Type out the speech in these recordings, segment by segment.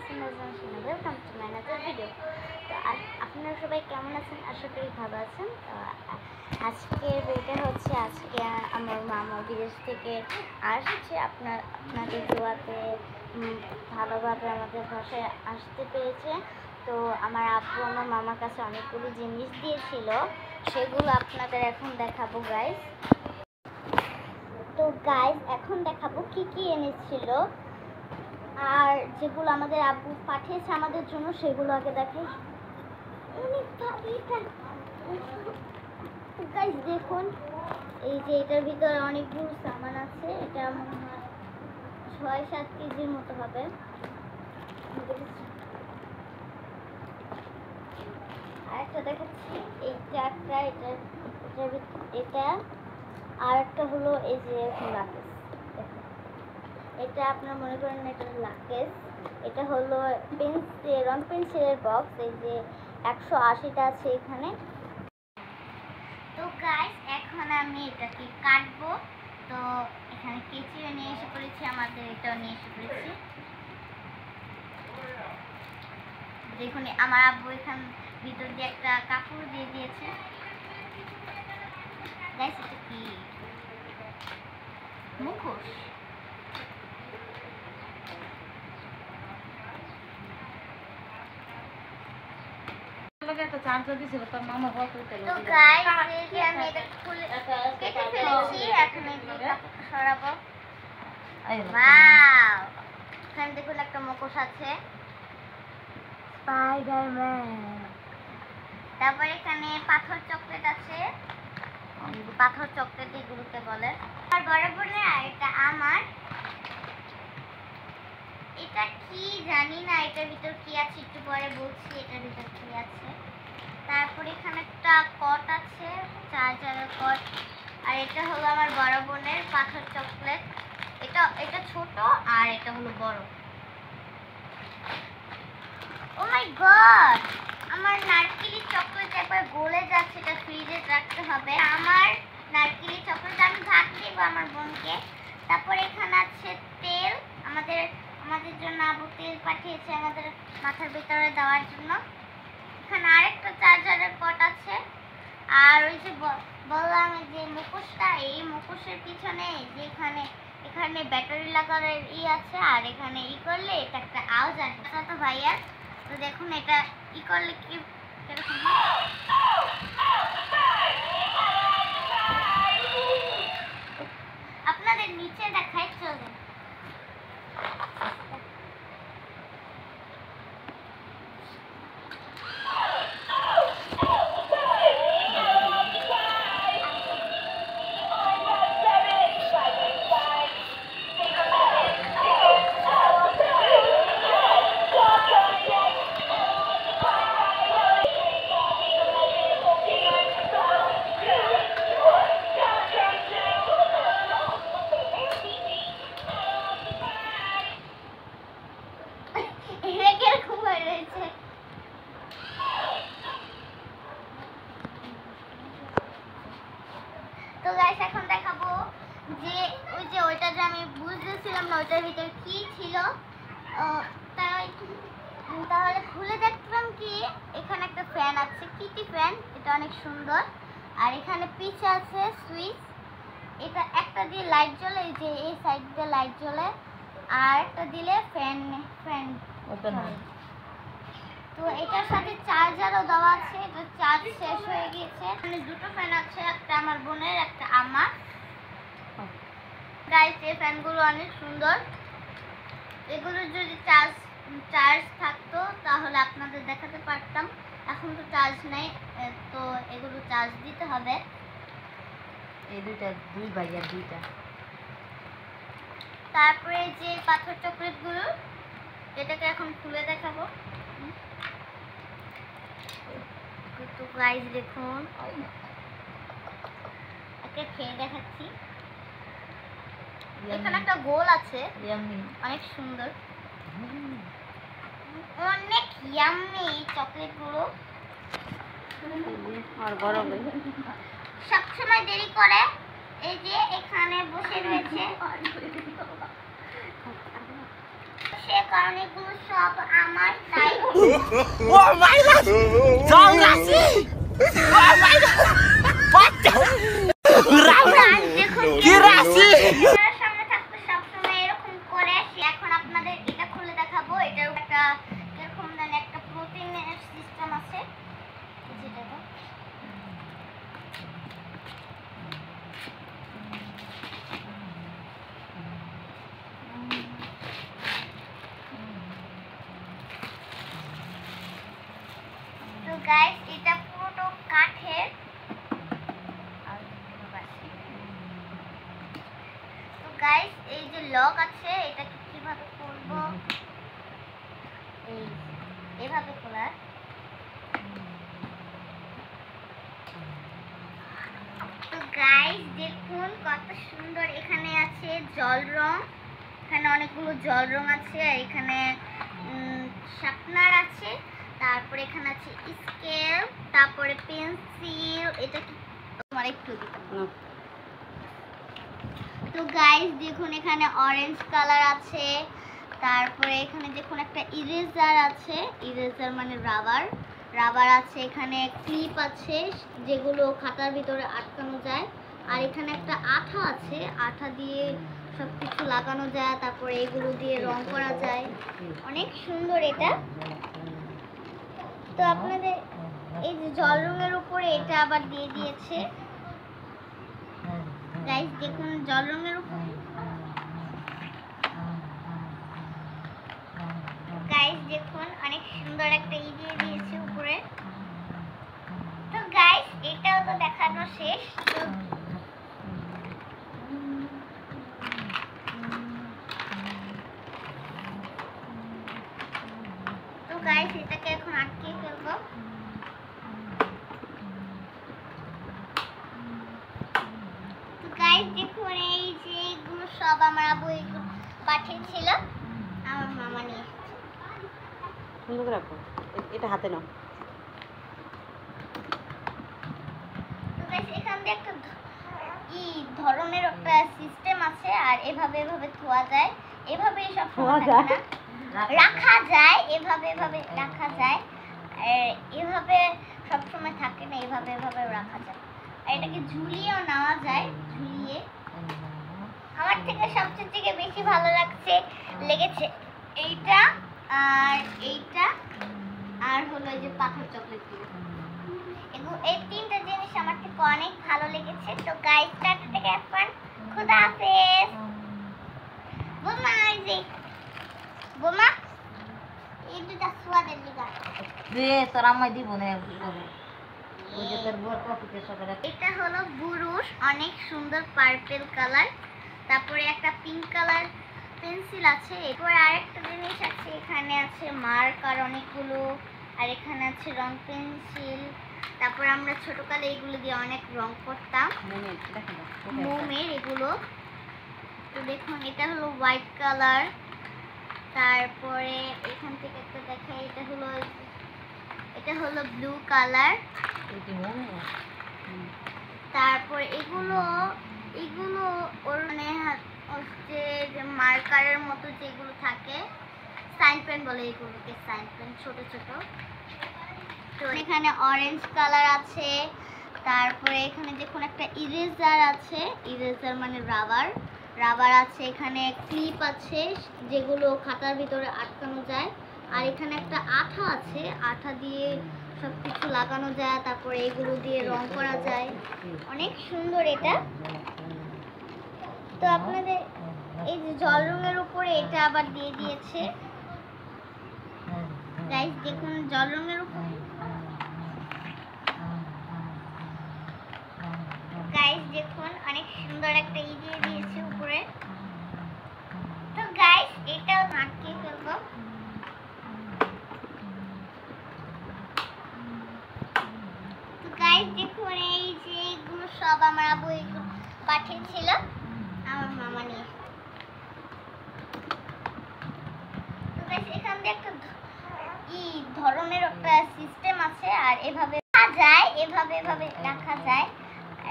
Welcome to my another video. তো আপনারা সবাই কেমন আছেন? আশা করি ভালো আছেন। তো আজকের ভিডিওটা হচ্ছে আজকে আমার মামা বিদেশ থেকে আসছে। আপনাদের দোয়াতে ভালোভাবে আমাদের বাসায় আসতে পেরেছে। তো আমার আব্বু আমার মামার কাছে অনেকগুলো জিনিস দিয়েছিল, সেগুলো আপনাদের এখন দেখাবো গাইস। তো গাইস এখন দেখাবো কি কি এনেছিল আর যেগুলো আমাদের আব্বু পাঠিয়েছে আমাদের জন্য, সেগুলো আগে দেখাই। অনেক ভারী এটা গাইস, দেখুন এই যে এটার ভিতরে অনেকগুলো সামান আছে। এটা মনে হয় ৬-৭ কেজির মতো হবে। আরেকটা দেখাচ্ছি, এই চারটা, এটা আর একটা হলো এই যে লাকেজ। এটা আপনারা মনে করেন এটা লাকেজ। এটা হলো পেন্সিল, রং পেন্সিলের বক্স। এই যে ১৮০টা আছে এখানে। তো গাইস এখন আমি এটাকে কাটবো। তো এখানে কেচিও নিয়ে এসে পড়েছি, আমাদের এটাও নিয়ে এসে পড়েছি। দেখুন আমার আব্বু এখান ভিতর দিয়ে একটা কাপড় দিয়ে দিয়েছে। গাইস এটা কি? মুখোশ। একটা চার্জার দিছিল তোর মামা বল করতে। তো গাইস এই যে আমি এটা খুলে কেটে ফেলেছি, এখন এই কাপড়টা সরাবো। ওয়াও, এখানে দেখুন একটা মুখোশ আছে, স্পাইডারম্যান। তারপর এখানে পাথর চকলেট আছে, পাথর চকলেট এগুলোকে বলে। আর বড় বোনের, আর এটা আমার। এটা কি জানি না, এটার ভিতর কি আছে একটু পরে বলছি এটার ভিতর কি আছে। তারপর এখানে একটা কট আছে, চার্জারের কট। আর এটা হলো আমার বড় বোনের পাথর চকলেট। এটা ছোট আর এটা হলো বড়। ও মাই গড, আমার নারকেলি চকলেট একবার গলে যাচ্ছে, এটা ফ্রিজে রাখতে হবে। আমার নারকেলি চকলেট আমি ভাগ দিব আমার বোনকে। তারপর এখানে আছে তেল, আমাদের জন্য আবু তেল পাঠিয়েছে আমাদের মাথার ভিতরে দেওয়ার জন্য। এখানে আরেকটা চার্জারের কট আছে। আর ওই যে বললাম যে মুখোশটা, এই মুখোশের পিছনে যে এখানে ব্যাটারি লাগানোর আছে, আর এখানে করলে এটা একটা আওয়াজ আসে তো ভাইয়া। তো দেখুন এটা করলে কি এরকম আপনাদের নিচে দেখায়, চলে। তো গাইস এখন দেখাবো যে ওইটা যে আমি বুঝতেছিলাম না ওইটার ভিতরে কি ছিল। তাহলে খুলে দেখলাম কি এখানে একটা ফ্যান আছে, কিটি ফ্যান। এটা অনেক সুন্দর। আর এখানে পিছে আছে সুইচ, এটা একটা দিয়ে লাইট জ্বলে, এই যে এই সাইড দিয়ে লাইট জ্বলে, আর একটা দিলে ফ্যান ওপেন হয়। তো এটার সাথে চার্জারও দেওয়া আছে, এটা চার্জ শেষ হয়ে গিয়েছে। এখানে দুটো ফ্যান আছে, একটা আমার বোনের, একটা আমার। গাইস এই ফ্যানগুলো অনেক সুন্দর। এগুলো যদি চার্জ থাকতো তাহলে আপনাদের দেখাতে পারতাম। এখন তো চার্জ নেই, তো এগুলো চার্জ দিতে হবে। এই দুই ভাইয়ার দুইটা। তারপরে যে পাথর চকলেটগুলো, এটাকে এখন খুলে দেখাবো। তো গাইস দেখুন, একটা খেয়ে দেখাচ্ছি। এখানে একটা গোল আছে, অনেক সুন্দর, অনেক ইয়াম্মি চকলেটগুলো। আর গরম সবসময় দেরি করে, এই যে এখানে বসে রয়েছে। সে কারণে এগুলো সব আমার তাই Oh my god! Jauh Rasi! Oh my god! Pacau! আর দেখুন কি রাশি? ক্যামেরার সামনে থাকতে সবসময় এরকম করে আসি। এখন আপনাদের এটা খুলে দেখাবো। এটার একটা এরকম মানে একটা প্রোটিনের সিস্টেম আছে যেটা তো গাইস এটা পুরো কাঠের। তো গাইস এই যে লক আছে এটাকে কিভাবে খুলবো, এই এভাবে খোলার। তো গাইস দেখুন কত সুন্দর, এখানে আছে জল রং, এখানে অনেকগুলো জল রং আছে, আর এখানে শার্পনার আছে, তারপরে এখানে আছে স্কেল, তারপরে পেন্সিল। এটা কি তোমার একটু দিতাম। তো গাইস দেখুন এখানে অরেঞ্জ কালার আছে, তারপরে এখানে দেখুন একটা ইরেজার আছে, ইরেজার মানে রাবার, রাবার আছে, এখানে ক্লিপ আছে যেগুলো খাতার ভিতরে আটকানো যায়, আর এখানে একটা আঠা আছে, আঠা দিয়ে সবকিছু লাগানো যায়, তারপরে এগুলো দিয়ে রং করা যায়। অনেক সুন্দর এটা। তো আপনাদের এই যে জল রঙের উপরে এটা আবার দিয়ে দিয়েছে গাইস, দেখুন জল রঙের উপরে গাইস দেখুন অনেক সুন্দর একটা দিয়ে দিয়েছে উপরে। তো গাইস এটাও তো দেখানো শেষ। তো গাইস এটাকে এখন আটকে ফেলবো। তো গাইস দেখুন এই যে এগুলো সব আমার আবু এগুলো পাঠিয়েছিল, আমার মামা নিয়ে সুন্দর করে রাখো, এটা হাতে নাও। তো গাইস এখান দিয়ে একটা ধরনের একটা সিস্টেম আছে, আর এভাবে এভাবে ধোয়া যায়, এভাবে সব ধোয়া যায়? রাখা যায়, এভাবে এভাবে রাখা যায়, আর এভাবে সব সময় থাকে না, এভাবে এভাবে রাখা যায়, আর এটাকে ঝুলিয়েও নেওয়া যায়, ঝুলিয়ে। আমার থেকে সবচেয়ে থেকে বেশি ভালো লেগেছে এইটা আর এইটা, আর হলো এই যে পাথর চকলেট গুলো। এই তিনটা জিনিস আমার থেকে অনেক ভালো লেগেছে। তো গাইস টাটা থেকে এখন খুদা হাফেজ। বোমা এই যে বোমা এই দুটা সোয়াদের লিগা দে তোর আম্মাই দিব না ওই যে তোর বড় কপিতে সকালে। এটা হলো বুরুশ, অনেক সুন্দর পার্পল কালার, তারপরে একটা পিঙ্ক কালার পেন্সিল আছে, এরপর আরেকটা জিনিস আছে, এখানে আছে মার্কার অনেকগুলো, আর এখানে আছে রং পেন্সিল। তারপর আমরা ছোটকালে এগুলো দিয়ে অনেক রং করতাম, মোমের এগুলো। তো দেখুন এটা হলো হোয়াইট কালার, তারপরে এখান থেকে একটা দেখাই, এটা হলো ব্লু কালার, তারপর এগুলো ওর মানে হচ্ছে যে মার্কারের মতো যেগুলো থাকে, সাইন পেন বলে এগুলোকে, সাইন পেন ছোট ছোট। তো এখানে অরেঞ্জ কালার আছে, তারপরে এখানে দেখুন একটা ইরেজার আছে, ইরেজার মানে রাবার, রাবার আছে, এখানে ক্লিপ আছে যেগুলো খাতার ভিতরে আটকানো যায়, আর এখানে একটা আঠা আছে, আঠা দিয়ে সবকিছু লাগানো যায়, তারপরে এগুলো দিয়ে রং করা যায়। অনেক সুন্দর এটা। তো আপনাদের এই যে জল রঙের উপরে এটা আবার দিয়ে দিয়েছে গাইস, দেখুন জল রঙের উপরে গাইস দেখুন অনেক সুন্দর একটা দিয়ে দিয়েছে উপরে। তো গাইস এটাও আটকে ফেলবো। তো গাইস দেখুন এই যে এগুলো সব আমার আবু এগুলো পাঠিয়েছিল, আমার মামা নিয়ে। তো গাইস এখান দিয়ে একটা ধরনের একটা সিস্টেম আছে, আর এভাবে রাখা যায়, এভাবে এভাবে রাখা যায়,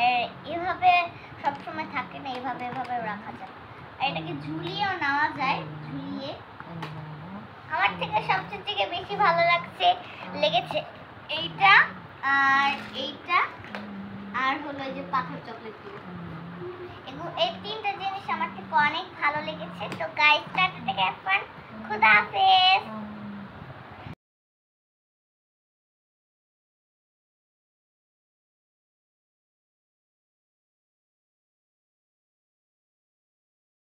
আর এভাবে সব সময় থাকে না, এভাবে এভাবে রাখা যায়, আর এটাকে ঝুলিয়েও নেওয়া যায়, ঝুলিয়ে। বেশি ভালো লেগেছে এইটা আর এইটা আর হলো এই যে পাথর চকলেটগুলো। এই তিনটা জিনিস আমার থেকে অনেক ভালো লেগেছে। তো গাইস টাটা থেকে এখন খুদা হাফেজ।